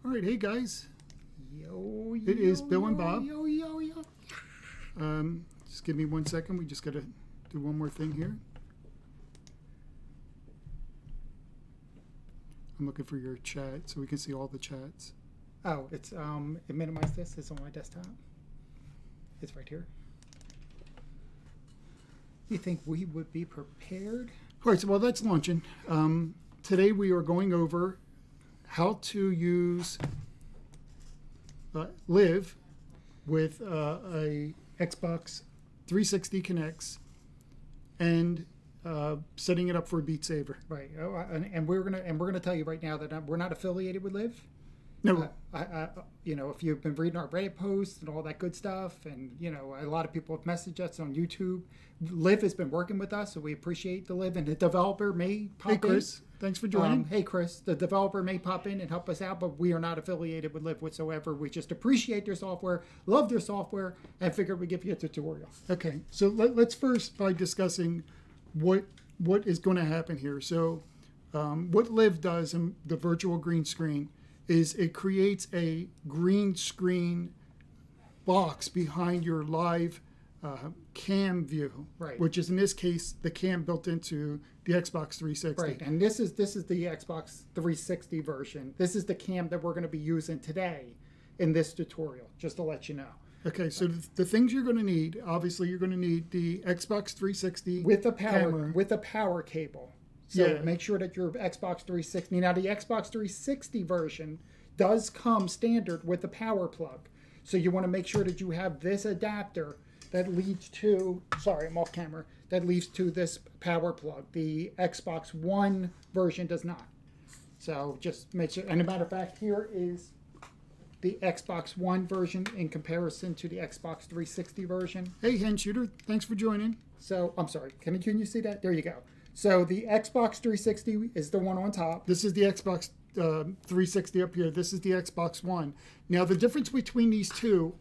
All right, hey guys. Yo, It is Bill and Bob. Yo, yo, yo. Just give me 1 second. We just got to do one more thing here. I'm looking for your chat so we can see all the chats. Oh, it's minimize this. It's on my desktop. It's right here. You think we would be prepared? All right, so while that's launching, today we are going over how to use Liv with a Xbox 360 Kinects and setting it up for Beat Saber. Right. Oh, and we're gonna tell you right now that we're not affiliated with Liv. No. You know, if you've been reading our Reddit posts and all that good stuff, and you know, a lot of people have messaged us on YouTube. Liv has been working with us, so we appreciate the Liv, and the developer may pop Hey Chris, thanks for joining. Hey Chris, the developer may pop in and help us out, but we are not affiliated with Liv whatsoever. We just appreciate their software, love their software, and figured we'd give you a tutorial. Okay, so let's first by discussing what is going to happen here. So what Liv does in the virtual green screen is it creates a green screen box behind your live cam view, right? Which is in this case the cam built into the Xbox 360. Right, and this is the Xbox 360 version. This is the cam that we're going to be using today in this tutorial, just to let you know. Okay, so the things you're going to need, obviously, you're going to need the Xbox 360 with the power camera. with a power cable. So yeah. Make sure that your Xbox 360. Now the Xbox 360 version does come standard with the power plug. So you want to make sure that you have this adapter that leads to, sorry, I'm off camera, that leads to this power plug. The Xbox One version does not. So just make sure, and a matter of fact, here is the Xbox One version in comparison to the Xbox 360 version. Hey, Hen Shooter, thanks for joining. So, I'm sorry, can you see that? There you go. So the Xbox 360 is the one on top. This is the Xbox 360 up here. This is the Xbox One. Now, the difference between these two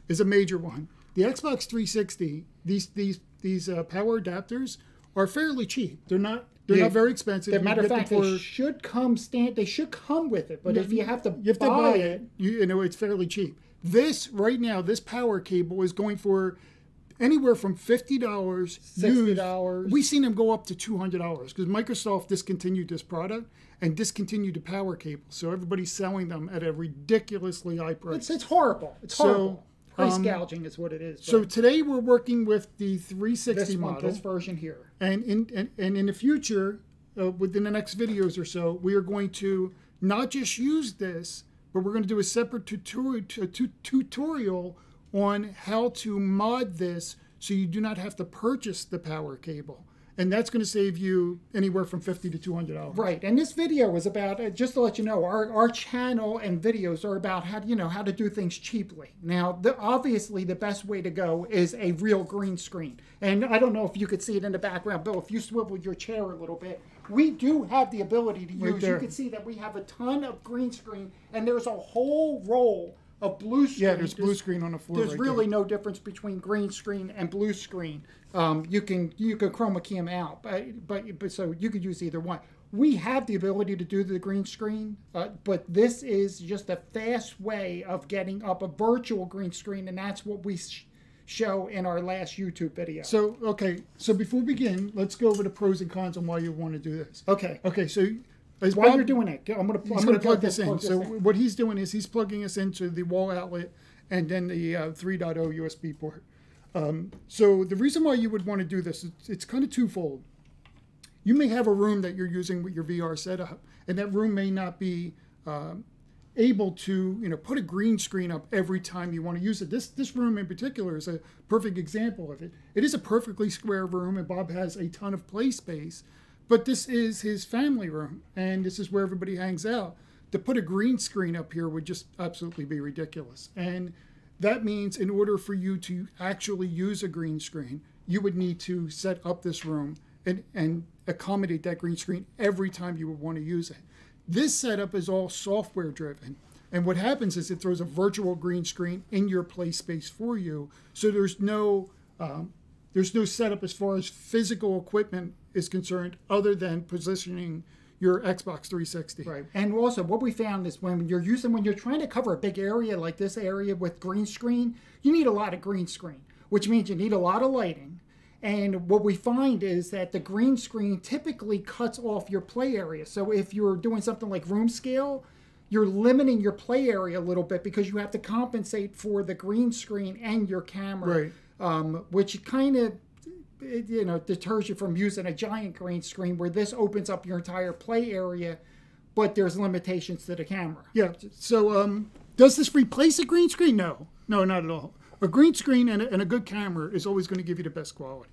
is a major one. The Xbox 360, these power adapters are fairly cheap. They're not very expensive. As a matter of fact, they should come with it. But if you have to buy it, you know it's fairly cheap. This right now, this power cable is going for anywhere from $50, $60. We've seen them go up to $200 because Microsoft discontinued this product and discontinued the power cable. So everybody's selling them at a ridiculously high price. It's horrible. It's horrible. Price gouging is what it is. So today we're working with the 360 model. This version here. And in the future, within the next videos or so, we are going to not just use this, but we're going to do a separate tutorial on how to mod this so you do not have to purchase the power cable. And that's going to save you anywhere from $50 to $200. Right. And this video is about, just to let you know, our channel and videos are about how to do things cheaply. Now, obviously, the best way to go is a real green screen. And I don't know if you could see it in the background, Bill. If you swivel your chair a little bit, we do have the ability to use. Right there. You can see that we have a ton of green screen, and there's a whole roll of blue screen. Yeah, there's blue screen on the floor. There's really no difference between green screen and blue screen. You can chroma key them out, but so you could use either one. We have the ability to do the green screen, but this is just a fast way of getting up a virtual green screen, and that's what we show in our last YouTube video. So okay, so before we begin, let's go over the pros and cons on why you want to do this. Okay. Okay, so while you're doing it, I'm going to plug this in. So what he's doing is he's plugging us into the wall outlet and then the 3.0 USB port. So the reason why you would want to do this, it's kind of twofold. You may have a room that you're using with your VR setup, and that room may not be able to put a green screen up every time you want to use it. This room in particular is a perfect example of it. It is a perfectly square room, and Bob has a ton of play space. But this is his family room, and this is where everybody hangs out. To put a green screen up here would just absolutely be ridiculous. And that means in order for you to actually use a green screen, you would need to set up this room and accommodate that green screen every time you would want to use it. This setup is all software driven. And what happens is it throws a virtual green screen in your play space for you. So there's no setup as far as physical equipment is concerned other than positioning your Xbox 360. Right. And also what we found is when you're trying to cover a big area like this area with green screen, you need a lot of green screen, which means you need a lot of lighting. And what we find is that the green screen typically cuts off your play area. So if you're doing something like room scale, you're limiting your play area a little bit because you have to compensate for the green screen and your camera, right. Which kind of deters you from using a giant green screen where this opens up your entire play area, but there's limitations to the camera. Yeah. So does this replace a green screen? No, not at all. A green screen and a good camera is always going to give you the best quality.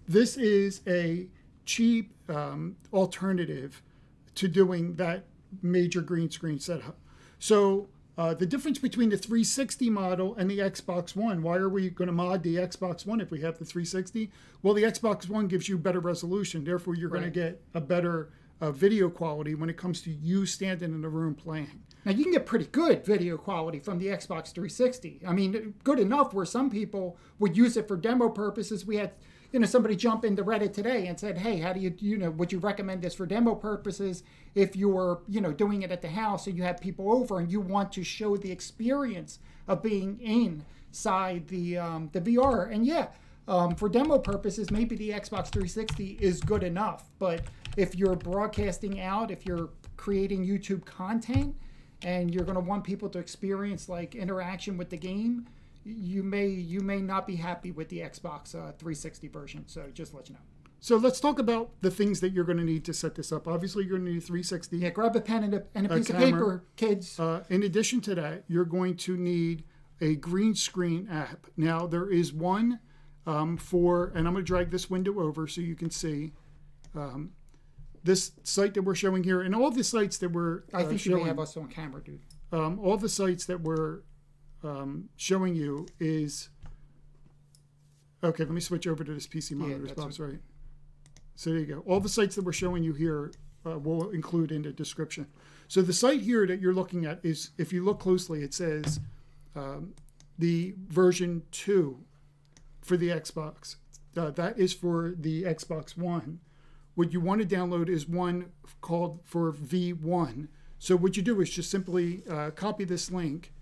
This is a cheap alternative to doing that major green screen setup. So the difference between the 360 model and the Xbox One, why are we going to mod the Xbox One if we have the 360? Well, the Xbox One gives you better resolution. Therefore, you're going to get a better video quality when it comes to you standing in the room playing. Now, you can get pretty good video quality from the Xbox 360. I mean, good enough where some people would use it for demo purposes. We had somebody jump into Reddit today and said, hey, how do would you recommend this for demo purposes if you're, doing it at the house and you have people over and you want to show the experience of being inside the VR? And for demo purposes, maybe the Xbox 360 is good enough. But if you're broadcasting out, if you're creating YouTube content and you're going to want people to experience like interaction with the game, you may not be happy with the Xbox 360 version. So just to let you know. So let's talk about the things that you're going to need to set this up. Obviously, you're going to need a 360. Yeah, grab a pen and a piece of paper, kids. In addition to that, you're going to need a green screen app. Now, there is one and I'm going to drag this window over so you can see this site that we're showing here, and all the sites that we're I think you may have us on camera, dude. All the sites that we're showing you is okay. Let me switch over to this PC monitor. Yeah, Bob's right. So there you go. All the sites that we're showing you here we'll include in the description. So the site here that you're looking at is, if you look closely, it says the version 2 for the Xbox. That is for the Xbox One. What you want to download is one called for V1. So what you do is just simply copy this link.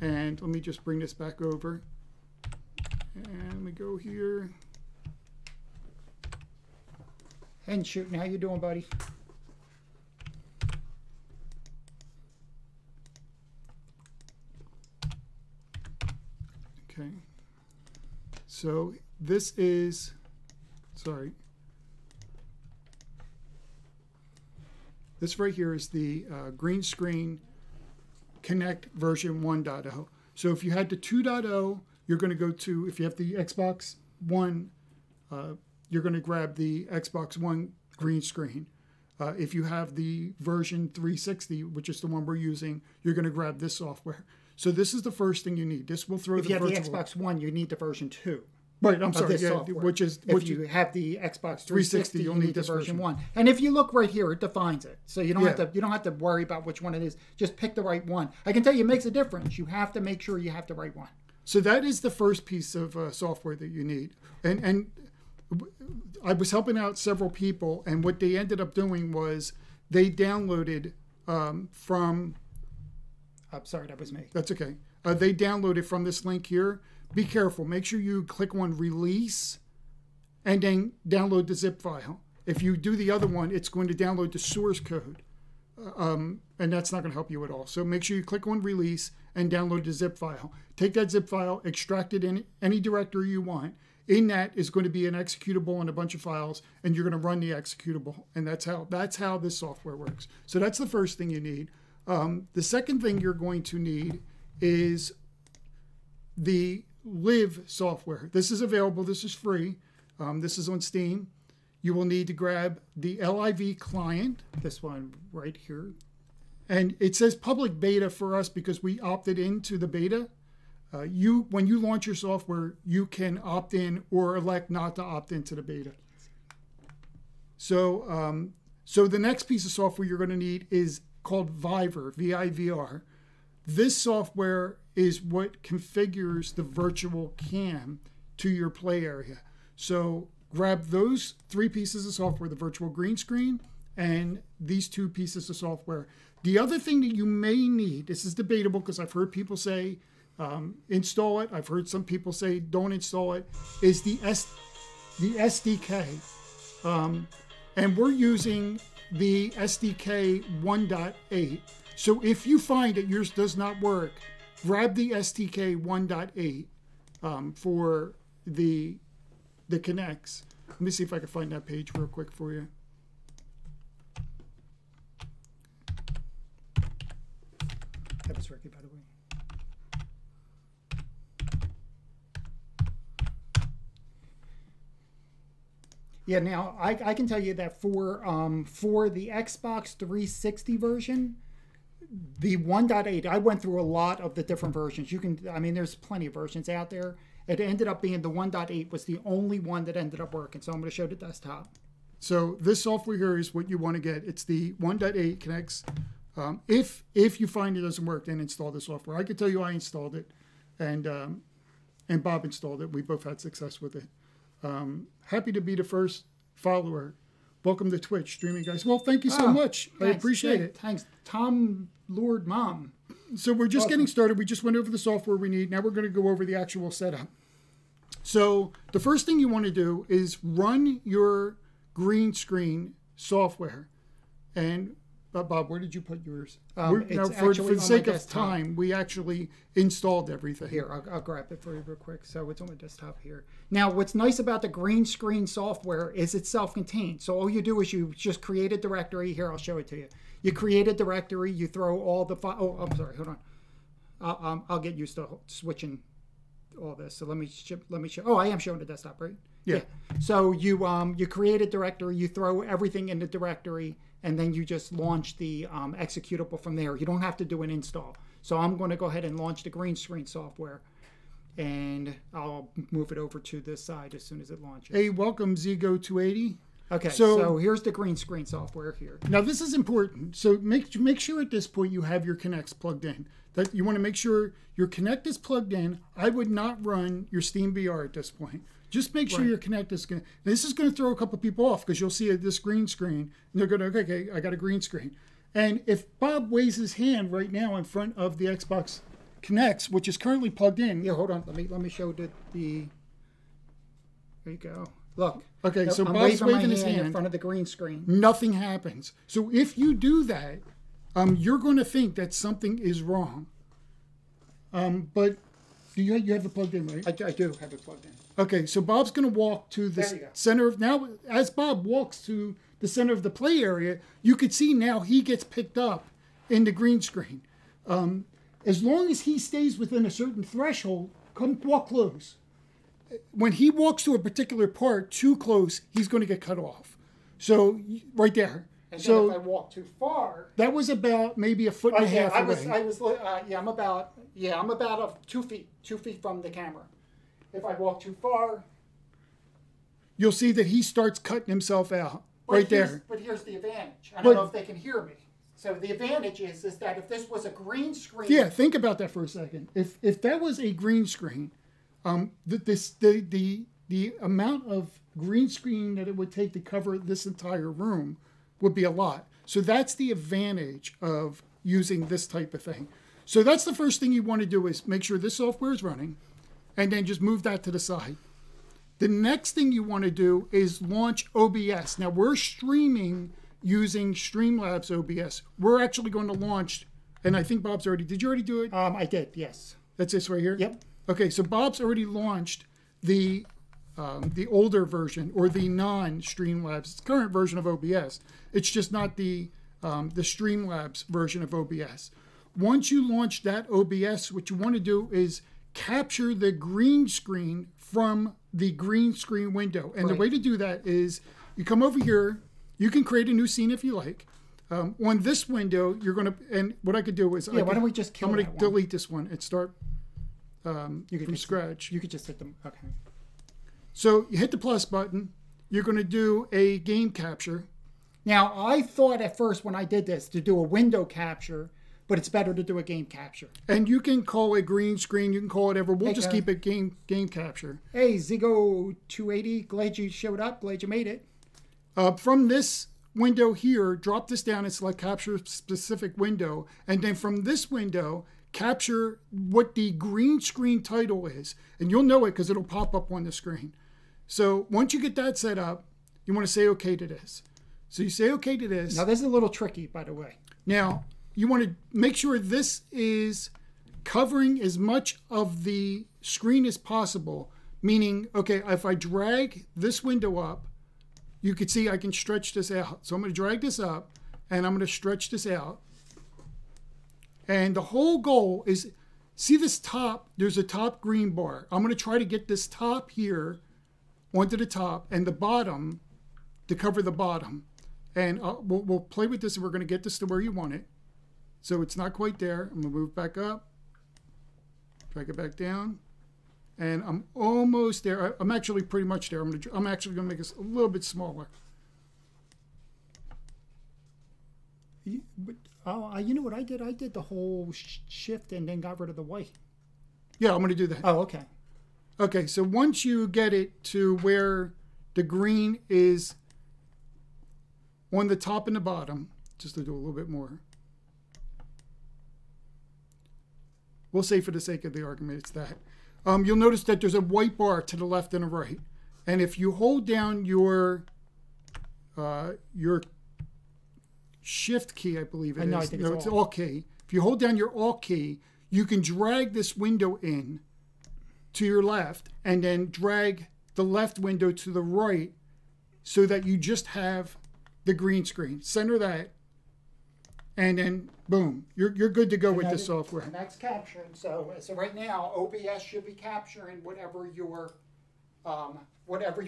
And let me just bring this back over. And we go here. And shooting, how you doing, buddy? Okay. So this is, sorry. This right here is the green screen Kinect version 1.0. So if you had the 2.0, you're going to go to, if you have the Xbox One, you're going to grab the Xbox One green screen. If you have the version 360, which is the one we're using, you're going to grab this software. So this is the first thing you need. This will throw if you have the Xbox One, you need the version 2. Right, I'm sorry, yeah, which if you have the Xbox 360, you'll need the version 1. And if you look right here, it defines it. So you don't have to worry about which one it is. Just pick the right one. I can tell you it makes a difference. You have to make sure you have the right one. So that is the first piece of software that you need. And I was helping out several people, and what they ended up doing was they downloaded from... I'm sorry, that was me. That's okay. They downloaded from this link here. Be careful. Make sure you click on release and then download the zip file. If you do the other one, it's going to download the source code. And that's not going to help you at all. So make sure you click on release and download the zip file. Take that zip file, extract it in any directory you want. In that is going to be an executable and a bunch of files, and you're going to run the executable. And that's how this software works. So that's the first thing you need. The second thing you're going to need is the Liv software. This is available. This is free. This is on Steam. You will need to grab the LIV client, this one right here. And it says public beta for us because we opted into the beta. When you launch your software, you can opt in or elect not to opt into the beta. So, so the next piece of software you're going to need is called Viver, V-I-V-R. This software is what configures the virtual cam to your play area. So grab those three pieces of software, the virtual green screen, and these two pieces of software. The other thing that you may need, this is debatable because I've heard people say install it. I've heard some people say don't install it, is the SDK. And we're using the SDK 1.8. So if you find that yours does not work, grab the SDK 1.8 for the Kinects. Let me see if I can find that page real quick for you. That was Ricky, by the way. Yeah, now I can tell you that for the Xbox 360 version, the 1.8, I went through a lot of the different versions. I mean, there's plenty of versions out there. It ended up being the 1.8 was the only one that ended up working. So I'm going to show the desktop. So this software here is what you want to get. It's the 1.8 Kinects. If you find it doesn't work, then install the software. I can tell you I installed it, and Bob installed it. We both had success with it. Happy to be the first follower. Welcome to Twitch streaming, guys. Well, thank you so much. Thanks. I appreciate it. Thanks, Tom Lord Mom. So we're just getting started. We just went over the software we need. Now we're going to go over the actual setup. So the first thing you want to do is run your green screen software. And Bob, where did you put yours? For the sake of time, we actually installed everything. Here, I'll grab it for you real quick. So it's on my desktop here. Now, what's nice about the green screen software is it's self-contained. So all you do is you just create a directory. Here, I'll show it to you. You create a directory. You throw all the files. Oh, I'm sorry. Hold on. I'll get used to switching all this. So let me show. Oh, I am showing the desktop, right? Yeah. So you create a directory. You throw everything in the directory, and then you just launch the executable from there. You don't have to do an install. So I'm going to go ahead and launch the green screen software, and I'll move it over to this side as soon as it launches. Hey, welcome Zigo280. Okay, so here's the green screen software here. Now this is important. So make sure at this point you have your Kinects plugged in. That you want to make sure your Kinect is plugged in. I would not run your Steam VR at this point. Just make sure your Kinect is going to... This is going to throw a couple people off because you'll see this green screen. And they're going to, okay, I got a green screen. And if Bob waves his hand right now in front of the Xbox Kinects, which is currently plugged in... Yeah, hold on. Let me show the... There you go. Look. Okay, so Bob's waving his hand in front of the green screen. Nothing happens. So if you do that, you're going to think that something is wrong. But you have it plugged in, right? I do have it plugged in. Okay, so Bob's going to walk to the center of... Now, as Bob walks to the center of the play area, you could see now he gets picked up in the green screen. As long as he stays within a certain threshold, walk close. When he walks to a particular part too close, he's going to get cut off. So, right there. And so then if I walk too far... That was about maybe a foot and a half away. I'm about 2 feet from the camera. If I walk too far... You'll see that he starts cutting himself out right there. But here's the advantage. I don't know if they can hear me. So the advantage is that if this was a green screen... Yeah, think about that for a second. If that was a green screen, the amount of green screen that it would take to cover this entire room would be a lot. So that's the advantage of using this type of thing. So that's the first thing you want to do is make sure this software is running, and then just move that to the side. The next thing you want to do is launch OBS. Now we're streaming using Streamlabs OBS. We're actually going to launch, and I think Bob's already, did you already do it? I did, yes. That's this right here? Yep. Okay, so Bob's already launched the older version, or the non-Streamlabs, current version of OBS. It's just not the Streamlabs version of OBS. Once you launch that OBS, what you want to do is capture the green screen from the green screen window. And the way to do that is you come over here. You can create a new scene if you like. On this window, you're going to, and what I could do is... Yeah, why don't we just kill I'm going to delete this one and start from scratch. You could just hit them. Okay. So you hit the plus button. You're going to do a game capture. Now, I thought at first when I did this to do a window capture, but it's better to do a game capture. And you can call it green screen. You can call it whatever. We'll just keep it game capture. Hey, Zigo280, glad you showed up. Glad you made it. From this window here, drop this down and select capture specific window. And then from this window, capture what the green screen title is. And you'll know it because it'll pop up on the screen. So once you get that set up, you want to say OK to this. So you say OK to this. Now this is a little tricky, by the way. Now you want to make sure this is covering as much of the screen as possible. Meaning, okay, if I drag this window up, you can see I can stretch this out. So I'm going to drag this up and I'm going to stretch this out. And the whole goal is, see this top, there's a top green bar. I'm going to try to get this top here onto the top and the bottom to cover the bottom. And we'll play with this and we're going to get this to where you want it. So it's not quite there. I'm going to move back up, drag it back down. And I'm almost there. I'm actually pretty much there. I'm actually going to make this a little bit smaller. But, you know what I did? I did the whole shift and then got rid of the white. Yeah, I'm going to do that. Oh, okay. Okay, so once you get it to where the green is on the top and the bottom, just to do a little bit more. We'll say for the sake of the argument, it's that. You'll notice that there's a white bar to the left and the right. And if you hold down your shift key, I believe it is. I think no, it's Alt key. If you hold down your Alt key, you can drag this window in to your left and then drag the left window to the right so that you just have the green screen. Center that. And then, boom, you're good to go with this software. And that's capturing. So right now, OBS should be capturing whatever your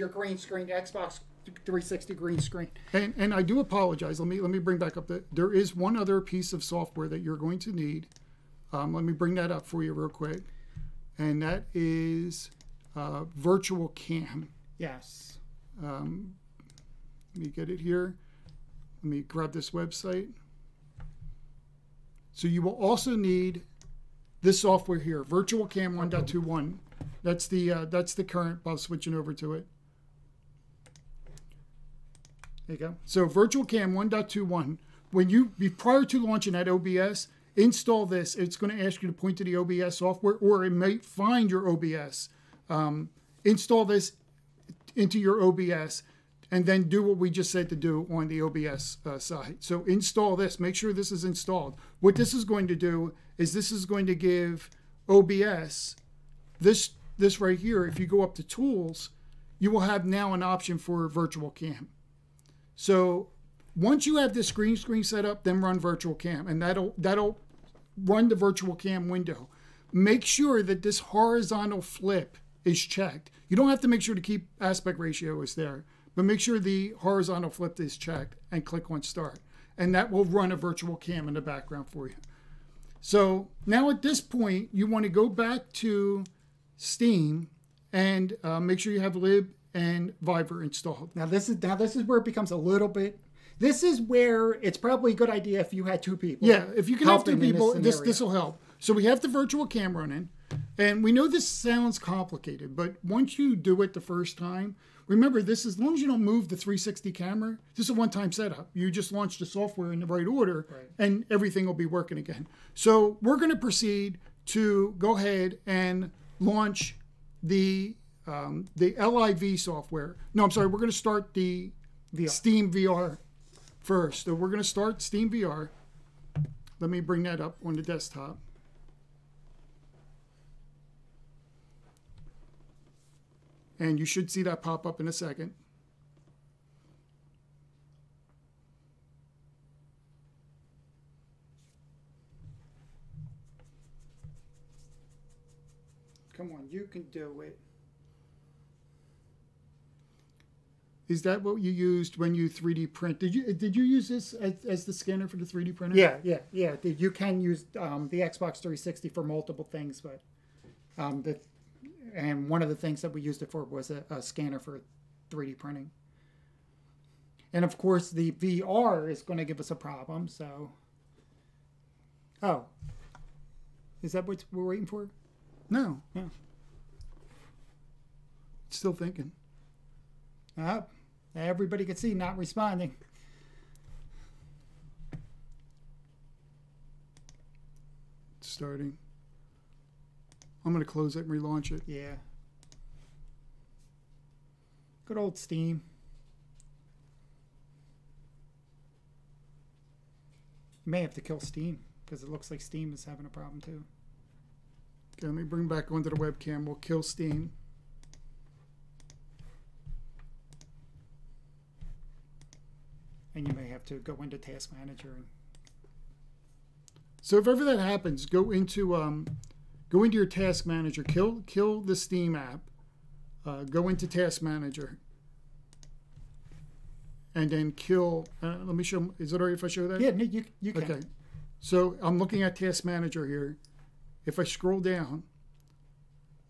green screen, Xbox 360 green screen. And I do apologize. Let me bring back up that there is one other piece of software that you're going to need. Let me bring that up for you real quick, and that is Virtual Cam. Yes. Let me get it here. Let me grab this website. So you will also need this software here, Virtual Cam 1.21. That's the current. By switching over to it. There you go. So Virtual Cam 1.21. Prior to launching at OBS, install this. It's going to ask you to point to the OBS software, or it might find your OBS. Install this into your OBS. And then do what we just said to do on the OBS side. So install this. Make sure this is installed. What this is going to do is this is going to give OBS this right here. If you go up to Tools, you will have now an option for Virtual Cam. So once you have this green screen set up, then run Virtual Cam, and that'll run the Virtual Cam window. Make sure that this horizontal flip is checked. You don't have to make sure to keep aspect ratio is there. But make sure the horizontal flip is checked and click on Start. And that will run a virtual cam in the background for you. So now at this point, you want to go back to Steam and make sure you have lib and Viber installed. Now this is where it becomes a little bit. This is where it's probably a good idea if you had two people. Yeah, if you can have two people, this will help. So we have the virtual cam running. And we know this sounds complicated, but once you do it the first time, remember this, as long as you don't move the 360 camera, this is a one-time setup. You just launch the software in the right order, right, and everything will be working again. So we're going to proceed to go ahead and launch the LIV software. No, I'm sorry. We're going to start the Steam VR first. So we're going to start Steam VR. Let me bring that up on the desktop. And you should see that pop up in a second. Come on, you can do it. Is that what you used when you 3D print? Did you use this as the scanner for the 3D printer? Yeah. You can use the Xbox 360 for multiple things, but and one of the things that we used it for was a scanner for 3D printing. And of course, the VR is going to give us a problem. So, oh, is that what we're waiting for? No. No. Still thinking. Everybody can see not responding. starting. I'm going to close it and relaunch it. Yeah. Good old Steam. You may have to kill Steam because it looks like Steam is having a problem too. Okay, let me bring back onto the webcam. We'll kill Steam. And you may have to go into Task Manager. So if ever that happens, go into your Task Manager. Kill the Steam app. Go into Task Manager. And then kill. Let me show. Is it alright if I show that? Yeah, you can. Okay. So I'm looking at Task Manager here. If I scroll down,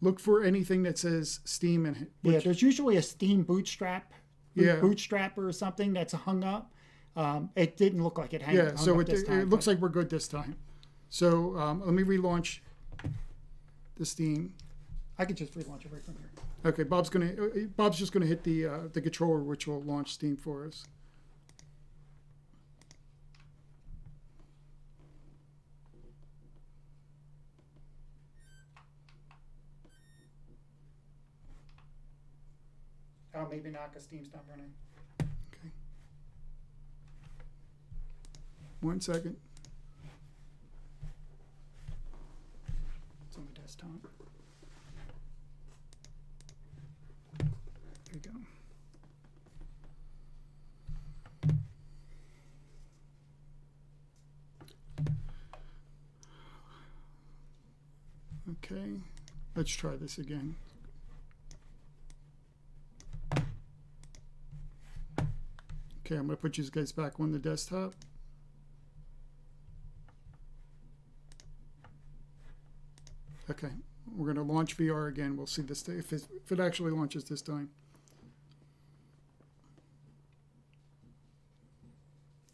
look for anything that says Steam in it. Yeah, there's usually a Steam bootstrap. Yeah. Bootstrapper or something that's hung up. It didn't look like it hung Yeah, so up this time, it looks like we're good this time. So let me relaunch the Steam. I could just relaunch it right from here. Okay, Bob's just gonna hit the controller, which will launch Steam for us. Oh, maybe not because Steam's not running. Okay. 1 second. It's on the desktop. There you go. Okay, let's try this again. Okay, I'm going to put you guys back on the desktop. Okay, we're going to launch VR again. We'll see this if it actually launches this time.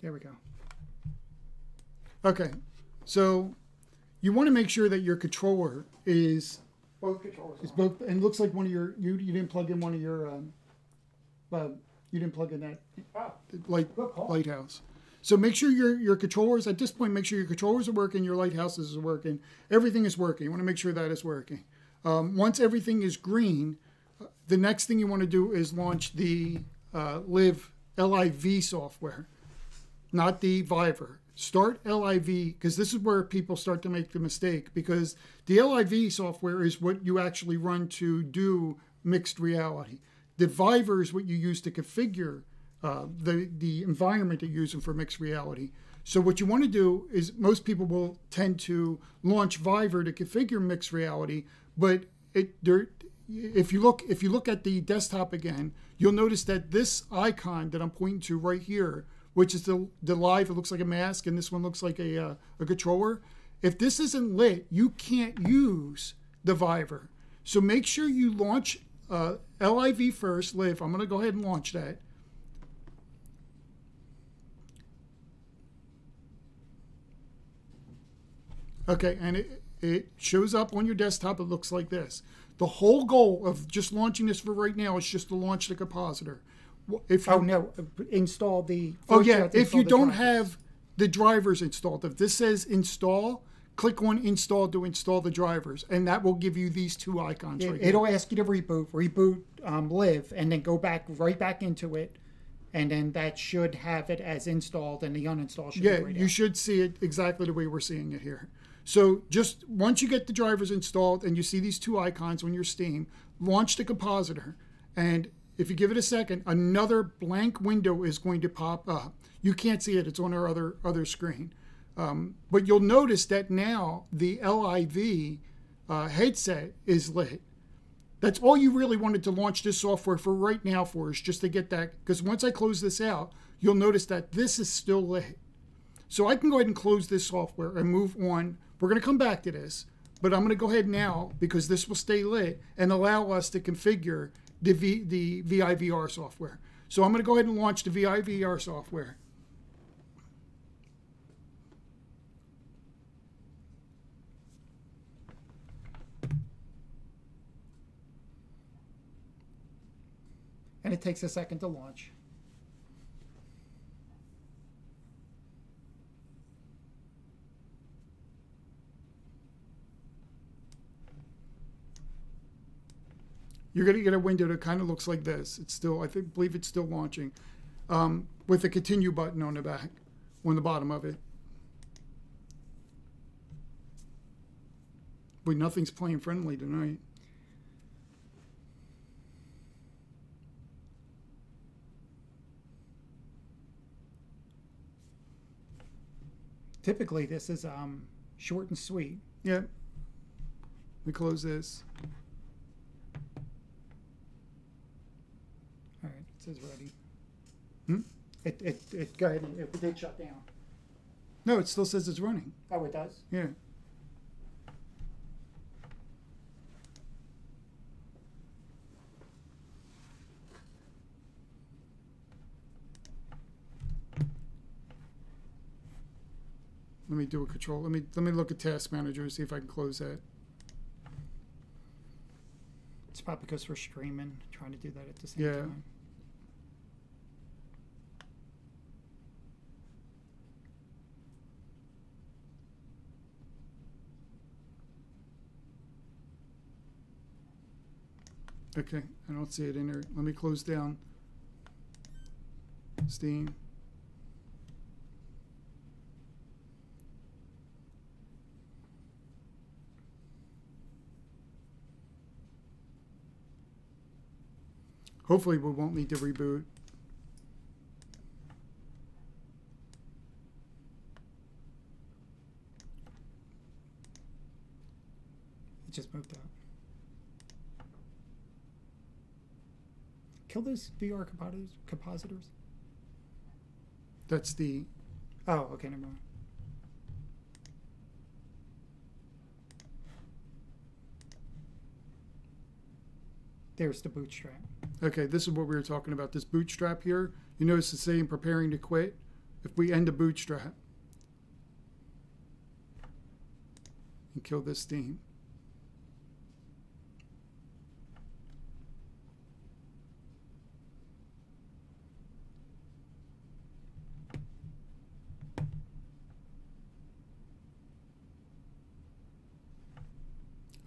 There we go. Okay, so you want to make sure that your controller is Both controllers. It's both, and it looks like one of your you didn't plug in one of your you didn't plug in that lighthouse. So make sure your controllers at this point. Make sure your controllers are working, your lighthouses are working, everything is working. You want to make sure that is working. Once everything is green, the next thing you want to do is launch the Liv software, not the Viver. Start LIV, because this is where people start to make the mistake, because the LIV software is what you actually run to do mixed reality. The Viver is what you use to configure the environment that you're using for mixed reality. So what you want to do is, most people will tend to launch Viver to configure mixed reality, but if you look at the desktop again, you'll notice that this icon that I'm pointing to right here, which is the live, it looks like a mask, and this one looks like a controller. If this isn't lit, you can't use the Viver. So make sure you launch LIV first, Liv. I'm going to go ahead and launch that. Okay, and it shows up on your desktop. It looks like this. The whole goal of just launching this for right now is just to launch the compositor. If you, install the... if you don't have the drivers installed. If this says install, click on install to install the drivers, and that will give you these two icons right here. It'll ask you to reboot Liv, and then go right back into it, and then that should have it as installed, and the uninstall should be right you should see it exactly the way we're seeing it here. So just once you get the drivers installed and you see these two icons on your Steam, launch the compositor, and if you give it a second, another blank window is going to pop up. You can't see it. It's on our other screen. But you'll notice that now the LIV headset is lit. That's all you really wanted to launch this software for right now for, is just to get that. Because once I close this out, you'll notice that this is still lit. So I can go ahead and close this software and move on. We're going to come back to this. But I'm going to go ahead now, because this will stay lit, and allow us to configure the VIVR software. So I'm going to go ahead and launch the VIVR software. And it takes a second to launch. you're going to get a window that kind of looks like this. It's still, believe it's still launching, with a continue button on the back, on the bottom of it. But nothing's playing friendly tonight. Typically, this is short and sweet. Yeah. We close this. All right, it says ready. Hmm? It go ahead. It did shut down. No, it still says it's running. Oh, it does? Yeah. Let me do a control. Let me look at Task Manager and see if I can close that. It's probably because we're streaming, trying to do that at the same Yeah. time. Okay, I don't see it in there. Let me close down Steam. Hopefully we won't need to reboot. It just moved out. Kill those VR compositors? That's the... Oh, okay, never mind. There's the bootstrap. Okay, this is what we were talking about. This bootstrap here. You notice it's saying preparing to quit. If we end a bootstrap and kill this Steam.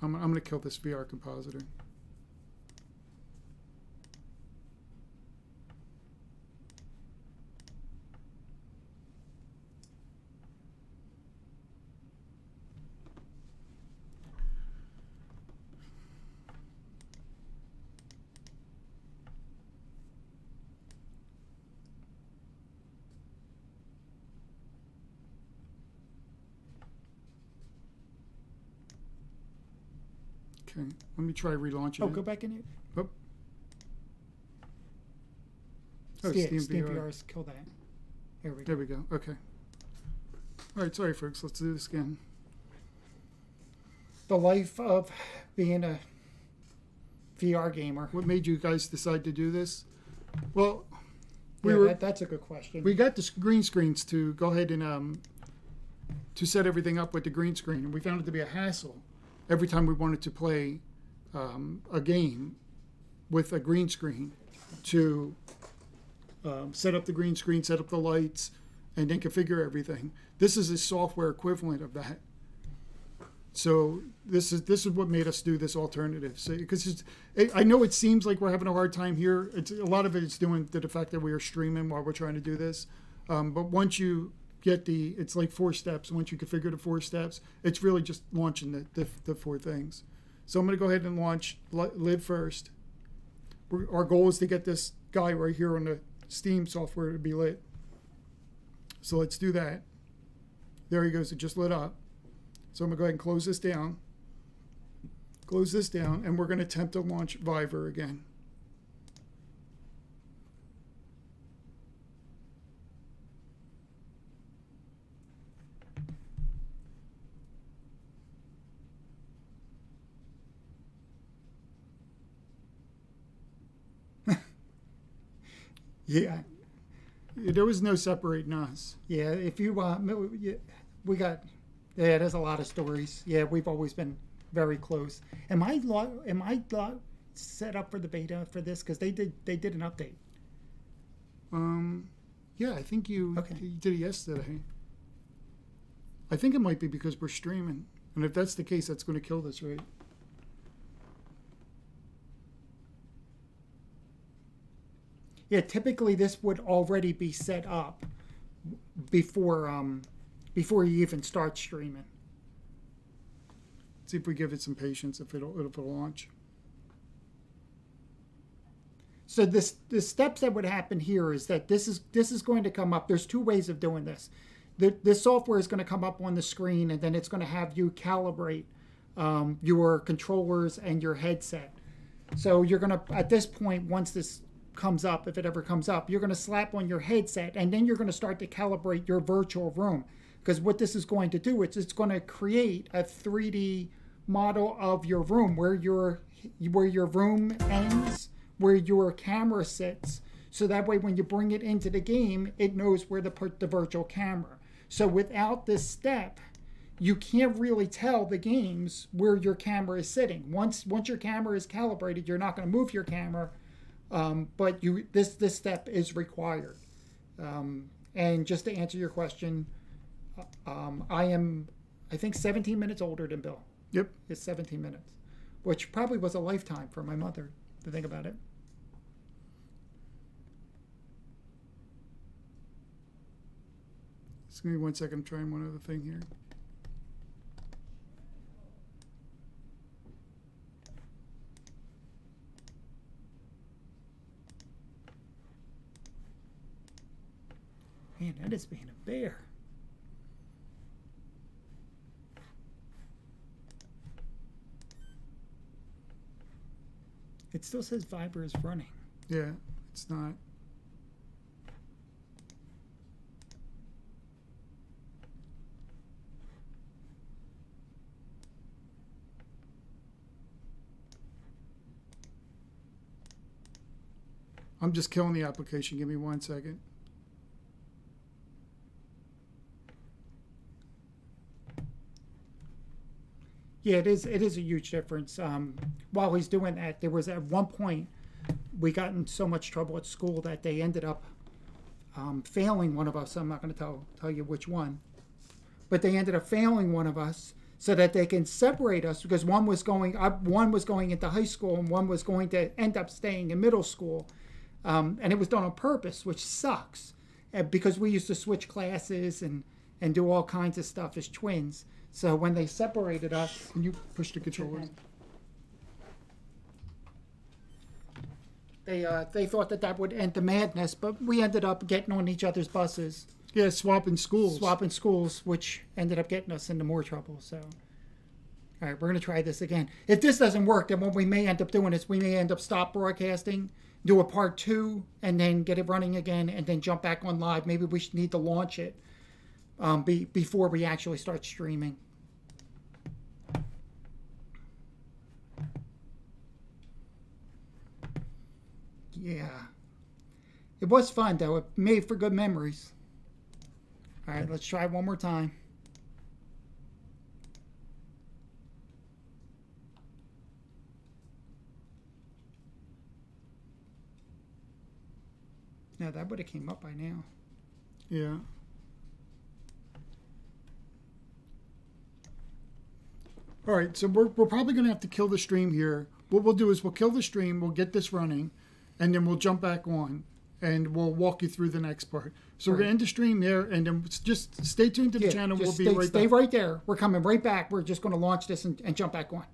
I'm going to kill this VR compositor. Okay, let me try relaunching Oh, it. go back in it. Oh. Oh, Yeah, Steam Steam VR. VR's kill that. There we go. There we go. Okay. All right, sorry, folks. Let's do this again. The life of being a VR gamer. What made you guys decide to do this? Well, That's a good question. we got the green screens to go ahead and to set everything up with the green screen, and we found it to be a hassle every time we wanted to play a game with a green screen to set up the green screen, set up the lights, and then configure everything. This is a software equivalent of that. So this is what made us do this alternative. So because I know it seems like we're having a hard time here. A lot of it is doing to the fact that we are streaming while we're trying to do this. But once you get it's like 4 steps. Once you configure the 4 steps, it's really just launching the 4 things. So I'm going to go ahead and launch Liv first. Our goal is to get this guy right here on the Steam software to be lit. So let's do that. There he goes. It just lit up. So I'm going to go ahead and close this down. Close this down, and we're going to attempt to launch Viver again. Yeah. There was no separating us. Yeah, if you we got there's a lot of stories. Yeah, we've always been very close. Am I set up for the beta for this? Because they did an update. Yeah, I think you did it yesterday. I think it might be because we're streaming, and if that's the case, that's going to kill this, right? Yeah, typically this would already be set up before before you even start streaming. See if we give it some patience, if it'll launch. So the steps that would happen here is that this is going to come up. There's two ways of doing this. This software is going to come up on the screen, and then it's going to have you calibrate your controllers and your headset. So you're going to, at this point, once this comes up, if it ever comes up, you're going to slap on your headset, and then you're going to start to calibrate your virtual room. Because what this is going to do, it's going to create a 3D model of your room where your room ends, where your camera sits, so that way when you bring it into the game, it knows where to put the virtual camera. So without this step, you can't really tell the games where your camera is sitting. Once your camera is calibrated, you're not going to move your camera, but this step is required. And just to answer your question, I am, I think, 17 minutes older than Bill. Yep. It's 17 minutes, which probably was a lifetime for my mother, to think about it. Just give me 1 second. I'm trying one other thing here. Man, that is being a bear. It still says Viber is running. Yeah, it's not. I'm just killing the application. Give me 1 second. Yeah, it is a huge difference. While he's doing that, there was at one point we got in so much trouble at school that they ended up failing one of us. I'm not going to tell you which one, but they ended up failing one of us so that they can separate us, because one was going into high school and one was going to end up staying in middle school, and it was done on purpose, which sucks, because we used to switch classes and do all kinds of stuff as twins. So when they separated us, Can you push the controller? they thought that would end the madness, but we ended up getting on each other's buses. Yeah, swapping schools. Which ended up getting us into more trouble. So, all right, we're going to try this again. If this doesn't work, then what we may end up doing is we may end up stop broadcasting, do a part 2, and then get it running again, and then jump back on live. Maybe we should need to launch it before we actually start streaming. Yeah. It was fun, though. It made for good memories. All right, let's try one more time. Now, that would have came up by now. Yeah. All right, so we're probably going to have to kill the stream here. What we'll do is we'll kill the stream, we'll get this running, and then we'll jump back on, and we'll walk you through the next part. So we're going to end the stream there, and then just stay tuned to the channel. We'll be right back. Stay right there. We're coming right back. We're just going to launch this and jump back on.